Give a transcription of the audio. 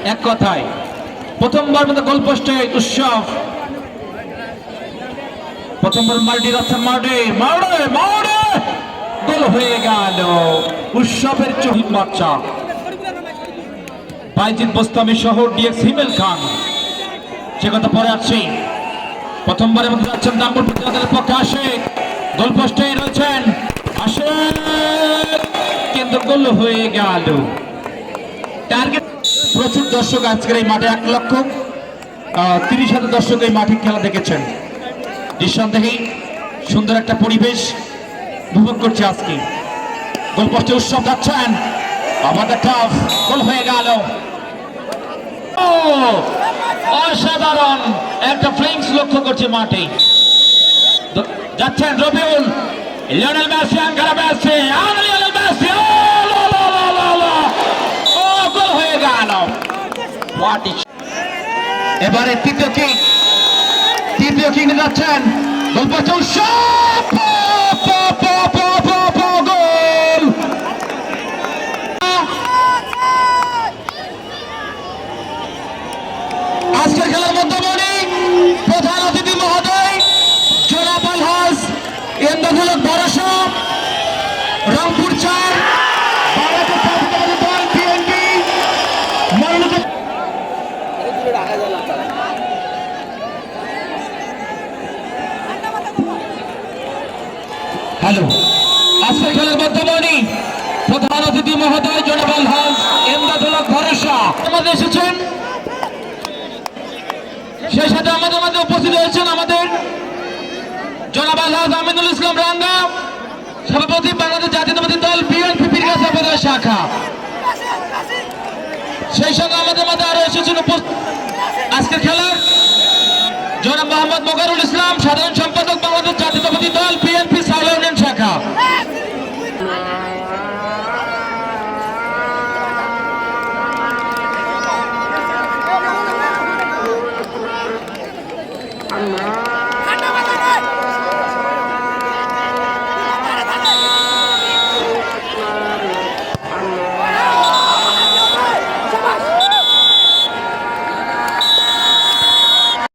এক কথায় প্রথমবার মতো গোল পোস্টে উৎসব, প্রথমবার মাল্টি যাচ্ছে মাঠে, মারে মারে গোল হয়ে গেল উৎসবের চহিত বাচ্চা বাইজিদ বোস্তামি সহ ডিএক্স হিমেল খান। সে কথা পরে আসছি। প্রথমবারের মধ্যে যাচ্ছেন দামপুর প্রতিবাদের পক্ষে আসে, গোল পোস্টে রয়েছেন আসে, কিন্তু গোল হয়ে গেল। টার্গেট প্রচুর দর্শক আজকের এই মাঠে, 1,30,000 দর্শক এই মাঠে খেলা দেখেছেন। নিঃসন্দেহেই সুন্দর একটা পরিবেশ উপভোগ করছে আজকে। গোল পোস্টে উৎসব যাচ্ছেন, আমাদের টাফ গোল হয়ে গেল। অসাধারণ একটা ফ্লিংস লক্ষ্য করছে মাঠে, যাচ্ছেন রবিউল, লিওনেল মেসি, আঙ্কারা মেসি, লিওনেল মেসি, গোল হয়ে গেল। এবারে তৃতীয় কিং যাচ্ছেন, গোল পোস্টে উৎসব, গোল। আজকের খেলার মধ্যমণি প্রধান অতিথি মহোদয় জনাব আলহাজ এমদাদুল ভরসা, রংপুর 4 বাংলাদেশ জাতীয়তাবাদী দল বিএনপি মনোনীত। হ্যালো, আজকের খেলার মধ্যমণি প্রধান অতিথি মহোদয় জনাব আলহাজ এমদাদুল ভরসা আমাদের এসেছেন। সেই সাথে আমাদের মাঝে উপস্থিত হয়েছেন আমাদের জনাব আলহাজ আমিনুল ইসলাম রাঙ্গা, সভাপতি বাংলাদেশ জাতীয়তাবাদী দল বিএনপি পীরগাছা উপজেলা শাখা। সেই সঙ্গে আমাদের মাঝে আরো এসেছেন আজকের খেলার জনাব মোহাম্মদ মোকারুল ইসলাম, সাধারণ সম্পাদক বাংলাদেশ জাতীয়তাবাদী দল।